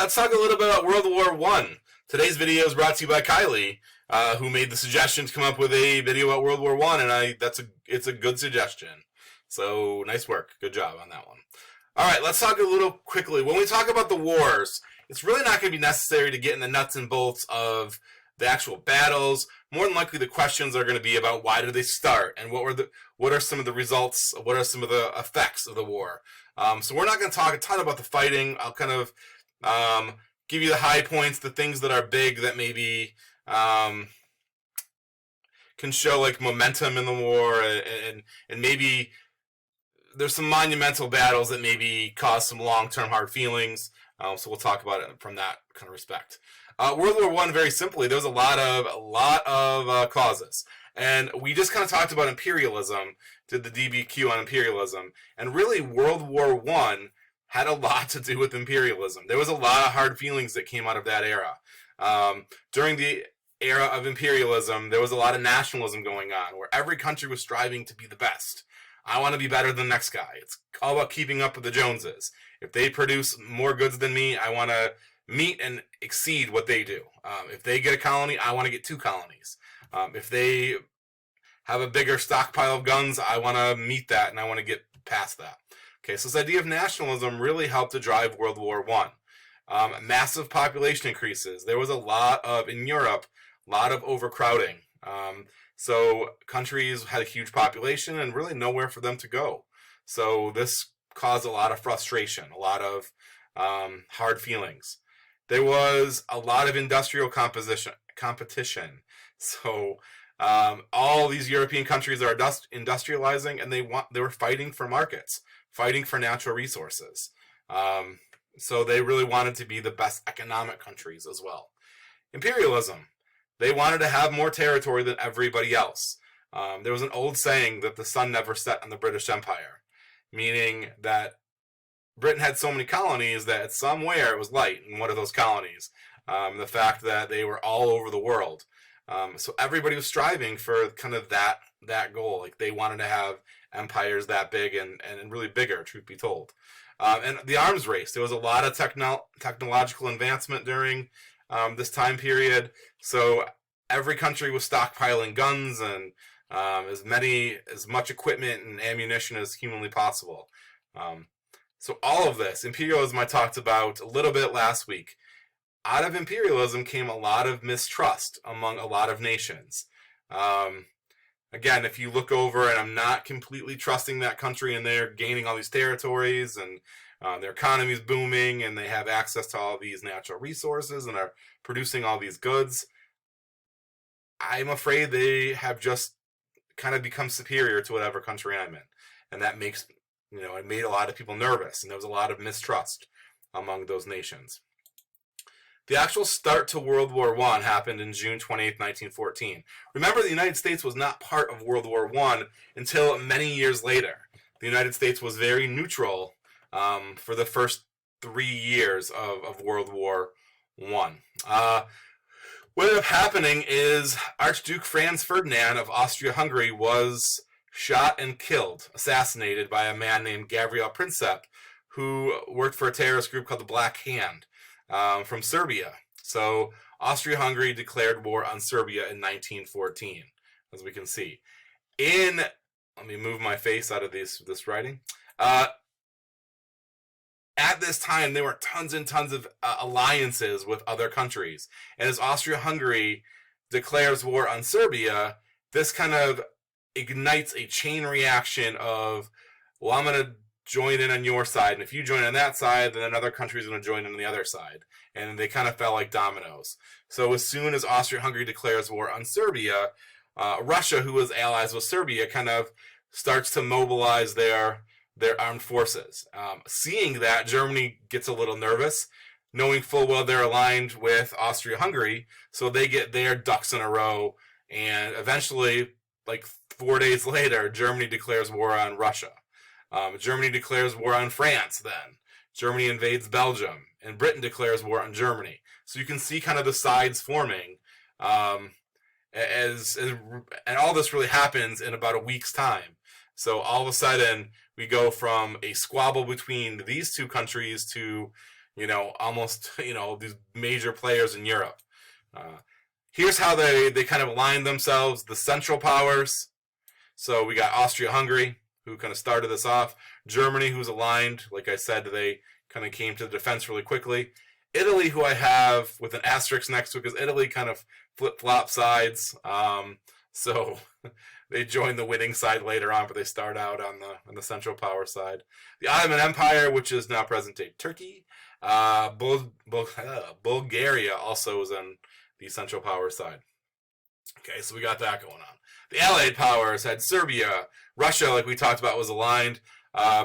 let's talk a little bit about World War One. Today's video is brought to you by Kylie, who made the suggestion to come up with a video about World War One, and it's a good suggestion. So nice work, good job on that one. All right, let's talk a little quickly. When we talk about the wars, it's really not going to be necessary to get in the nuts and bolts of the actual battles. More than likely, the questions are going to be about why did they start and what are some of the results, what are some of the effects of the war. So we're not going to talk a ton about the fighting. I'll kind of give you the high points, the things that are big that maybe can show like momentum in the war, and maybe there's some monumental battles that maybe cause some long-term hard feelings. So we'll talk about it from that kind of respect. World War One, very simply, there was a lot of causes, and we just kind of talked about imperialism. Did the DBQ on imperialism, and really World War One had a lot to do with imperialism. There was a lot of hard feelings that came out of that era. During the era of imperialism, there was a lot of nationalism going on, where every country was striving to be the best. I want to be better than the next guy. It's all about keeping up with the Joneses. If they produce more goods than me, I want to meet and exceed what they do. If they get a colony, I want to get 2 colonies. If they have a bigger stockpile of guns, I want to meet that and I want to get past that. Okay, so this idea of nationalism really helped to drive World War One. Massive population increases. There was in Europe, a lot of overcrowding. So countries had a huge population and really nowhere for them to go. So this caused a lot of frustration, a lot of hard feelings. There was a lot of industrial competition. So all these European countries are industrializing, and they were fighting for markets, fighting for natural resources. So they really wanted to be the best economic countries as well. Imperialism. They wanted to have more territory than everybody else. There was an old saying that the sun never set on the British Empire, meaning that Britain had so many colonies that somewhere it was light in one of those colonies. The fact that they were all over the world. So everybody was striving for kind of that goal. Like they wanted to have empires that big and really bigger, truth be told. And the arms race. There was a lot of technological advancement during this time period. So every country was stockpiling guns and as much equipment and ammunition as humanly possible. So all of this, imperialism I talked about a little bit last week. Out of imperialism came a lot of mistrust among a lot of nations. Again, if you look over, and I'm not completely trusting that country, and they're gaining all these territories, and their economy is booming, and they have access to all these natural resources, and are producing all these goods, I'm afraid they have just kind of become superior to whatever country I'm in. And that makes, it made a lot of people nervous, and there was a lot of mistrust among those nations. The actual start to World War I happened in June 28, 1914. Remember, the United States was not part of World War I until many years later. The United States was very neutral for the first 3 years of World War I. What ended up happening is Archduke Franz Ferdinand of Austria-Hungary was shot and killed, assassinated by a man named Gavril Princip, who worked for a terrorist group called the Black Hand. From Serbia. So Austria-Hungary declared war on Serbia in 1914, as we can see. Let me move my face out of this writing. At this time, there were tons and tons of alliances with other countries. And as Austria-Hungary declares war on Serbia, this kind of ignites a chain reaction of, well, I'm going to join in on your side, and if you join on that side, then another country is going to join in on the other side. And they kind of fell like dominoes. So as soon as Austria-Hungary declares war on Serbia, Russia, who was allies with Serbia, kind of starts to mobilize their armed forces. Seeing that, Germany gets a little nervous, knowing full well they're aligned with Austria-Hungary, so they get their ducks in a row, and eventually, like 4 days later, Germany declares war on Russia. Germany declares war on France then. Germany invades Belgium, and Britain declares war on Germany. So you can see kind of the sides forming, and all this really happens in about a week's time. So all of a sudden, we go from a squabble between these two countries to almost, these major players in Europe. Uh, Here's how they kind of aligned themselves. The Central Powers. So we got Austria-Hungary, who kind of started this off. Germany, who's aligned. Like I said, they kind of came to the defense really quickly. Italy, who I have with an asterisk next to it, because Italy kind of flip-flop sides. So they joined the winning side later on, but they start out on the Central Power side. The Ottoman Empire, which is now present-day Turkey. Bulgaria also was on the Central Power side. Okay, so we got that going on. The Allied powers had Serbia, Russia, like we talked about, was aligned.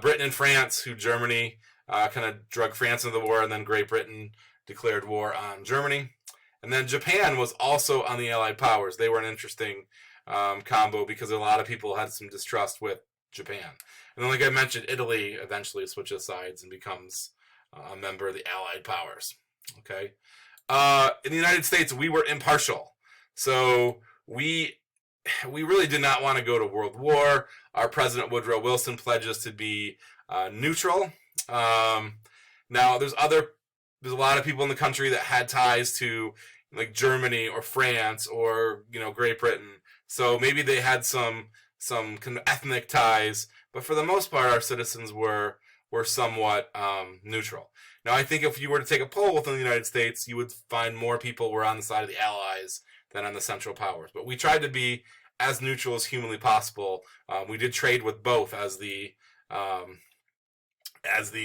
Britain and France, who Germany kind of drug France into the war, and then Great Britain declared war on Germany. And then Japan was also on the Allied powers. They were an interesting combo because a lot of people had some distrust with Japan. And then, like I mentioned, Italy eventually switches sides and becomes a member of the Allied powers. Okay. In the United States, we were impartial. So we really did not want to go to World War. Our President Woodrow Wilson pledged us to be neutral. Now, there's a lot of people in the country that had ties to like Germany or France or Great Britain. So maybe they had some kind of ethnic ties, but for the most part, our citizens were somewhat neutral. Now, I think if you were to take a poll within the United States, you would find more people were on the side of the Allies than on the Central Powers. But we tried to be as neutral as humanly possible. We did trade with both as the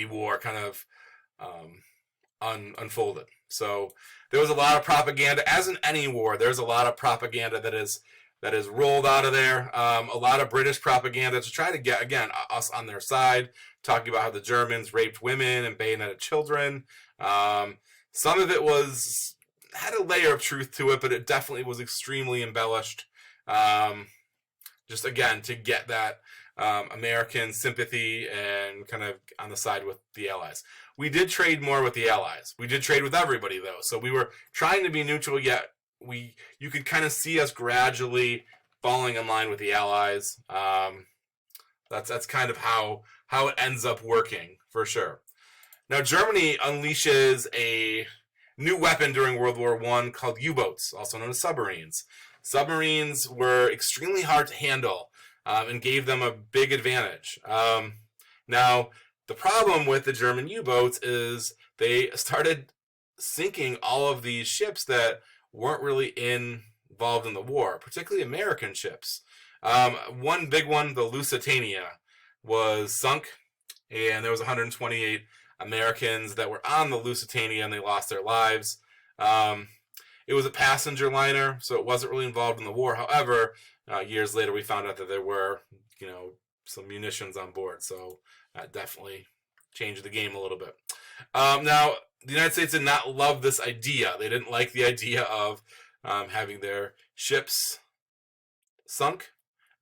war kind of unfolded. So there was a lot of propaganda. As in any war, there's a lot of propaganda that is rolled out of there. A lot of British propaganda to try to get, again, us on their side, talking about how the Germans raped women and bayoneted children. Some of it had a layer of truth to it, but it definitely was extremely embellished. Just, again, to get that American sympathy and kind of on the side with the Allies. We did trade more with the Allies. We did trade with everybody, though. So we were trying to be neutral, yet you could kind of see us gradually falling in line with the Allies. That's kind of how it ends up working, for sure. Now, Germany unleashes a new weapon during World War I called U-boats, also known as submarines. Submarines were extremely hard to handle and gave them a big advantage. Now, the problem with the German U-boats is they started sinking all of these ships that weren't really involved in the war, particularly American ships. One big one, the Lusitania, was sunk, and there was 128 Americans that were on the Lusitania, and they lost their lives. It was a passenger liner, so it wasn't really involved in the war. However, years later, we found out that there were, some munitions on board, so that definitely changed the game a little bit. Now, the United States did not love this idea. They didn't like the idea of having their ships sunk.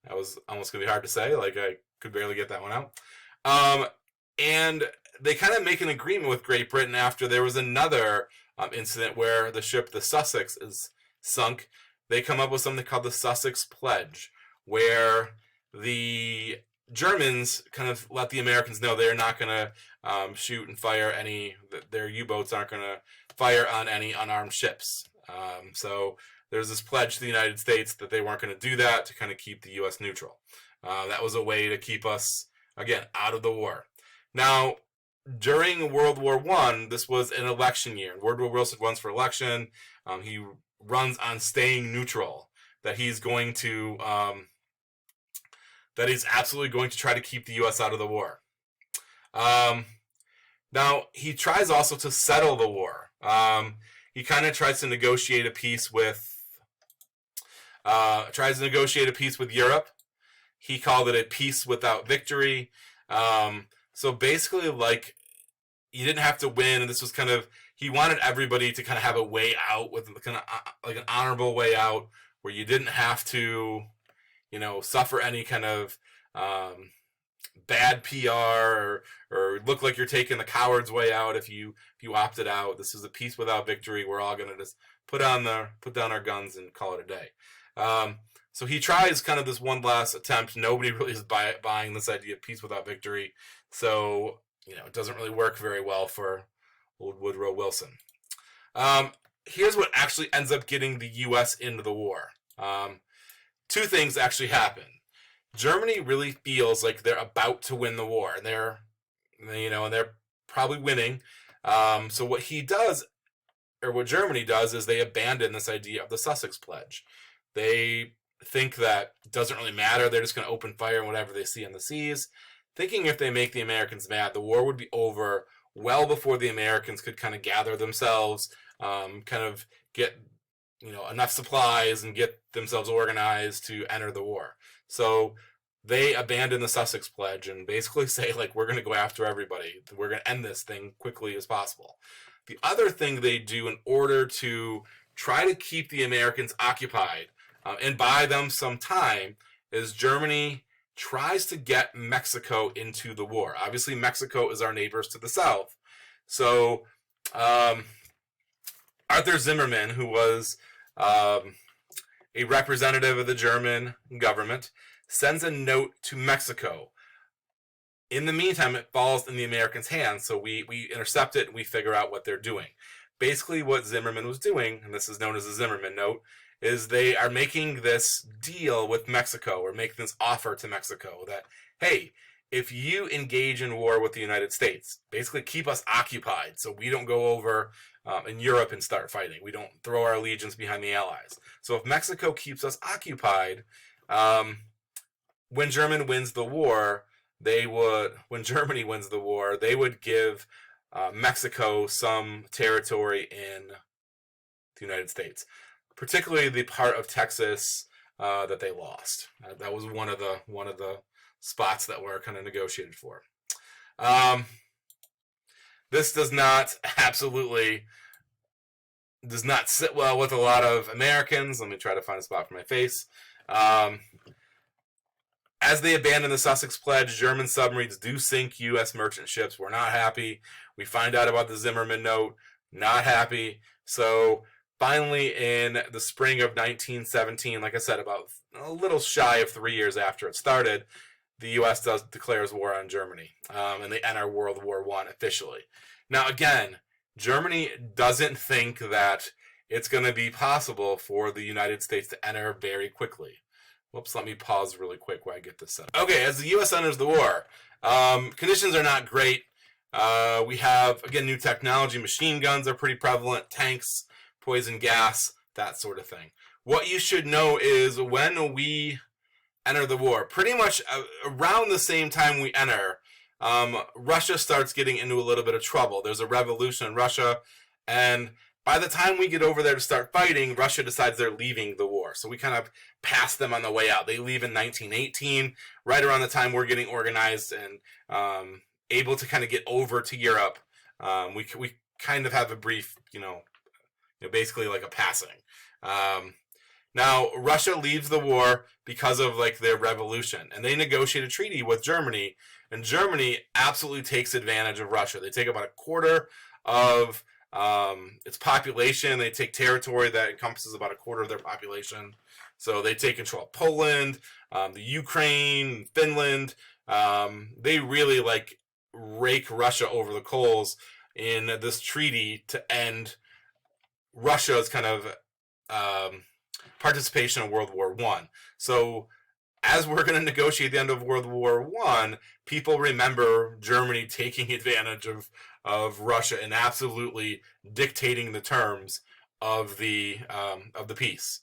That was almost going to be hard to say. Like, I could barely get that one out. And they kind of make an agreement with Great Britain after there was another incident where the ship, the Sussex, is sunk. They come up with something called the Sussex Pledge, where the Germans kind of let the Americans know they're not going to shoot and fire their U-boats aren't going to fire on any unarmed ships. So there's this pledge to the United States that they weren't going to do that to kind of keep the U.S. neutral. That was a way to keep us, again, out of the war. Now, during World War I, this was an election year. Woodrow Wilson runs for election. He runs on staying neutral, that he's going to... that he's absolutely going to try to keep the U.S. out of the war. Now, he tries also to settle the war. He kind of tries to negotiate a peace with Europe. He called it a peace without victory. So basically, like, you didn't have to win, and this was kind of, he wanted everybody to kind of have a way out, with kind of like an honorable way out, where you didn't have to, suffer any kind of bad PR or look like you're taking the coward's way out if you opted out. This is a peace without victory. We're all gonna just put down our guns and call it a day. So he tries kind of this one last attempt. Nobody really is buying this idea of peace without victory. So it doesn't really work very well for old Woodrow Wilson. Here's what actually ends up getting the U.S. into the war. Two things actually happen. Germany really feels like they're about to win the war, and they're probably winning. So what he does, or what Germany does, is they abandon this idea of the Sussex Pledge. They think that it doesn't really matter. They're just going to open fire on whatever they see on the seas, thinking if they make the Americans mad, the war would be over well before the Americans could kind of gather themselves, kind of get enough supplies and get themselves organized to enter the war. So they abandon the Sussex Pledge and basically say, like, we're going to go after everybody. We're going to end this thing quickly as possible. The other thing they do in order to try to keep the Americans occupied and buy them some time is Germany tries to get Mexico into the war. Obviously, Mexico is our neighbors to the south. So Arthur Zimmermann, who was a representative of the German government, sends a note to Mexico. In the meantime, it falls in the Americans' hands, so we intercept it and we figure out what they're doing. Basically, what Zimmermann was doing, and this is known as the Zimmermann Note, is they are making this deal with Mexico, or making this offer to Mexico that, hey, if you engage in war with the United States, basically keep us occupied so we don't go over in Europe and start fighting. We don't throw our allegiance behind the Allies. So if Mexico keeps us occupied, when Germany wins the war, they would give Mexico some territory in the United States, particularly the part of Texas that they lost. That was one of the spots that were kind of negotiated for. This does not sit well with a lot of Americans. Let me try to find a spot for my face. As they abandon the Sussex Pledge, German submarines do sink U.S. merchant ships. We're not happy. We find out about the Zimmermann Note. Not happy. So finally, in the spring of 1917, like I said, about a little shy of 3 years after it started, the U.S. declares war on Germany, and they enter World War I officially. Now, again, Germany doesn't think that it's going to be possible for the United States to enter very quickly. Whoops, let me pause really quick while I get this set up. Okay, as the U.S. enters the war, conditions are not great. We have, again, new technology. Machine guns are pretty prevalent, tanks, poison gas, that sort of thing. What you should know is when we enter the war, pretty much around the same time we enter, Russia starts getting into a little bit of trouble. There's a revolution in Russia, and by the time we get over there to start fighting, Russia decides they're leaving the war. So we kind of pass them on the way out. They leave in 1918, right around the time we're getting organized and able to kind of get over to Europe. We kind of have a brief, basically like a passing. Now, Russia leaves the war because of like their revolution, and they negotiate a treaty with Germany, and Germany absolutely takes advantage of Russia. They take about a quarter of its population. They take territory that encompasses about a quarter of their population. So they take control of Poland, the Ukraine, Finland. They really like rake Russia over the coals in this treaty to end Russia's kind of participation in World War I. So as we're going to negotiate the end of World War I, people remember Germany taking advantage of Russia and absolutely dictating the terms of the peace.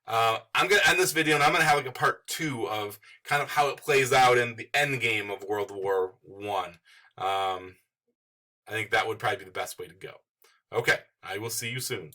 I'm going to end this video, and I'm going to have like a part 2 of kind of how it plays out in the end game of World War I. I think that would probably be the best way to go. Okay, I will see you soon.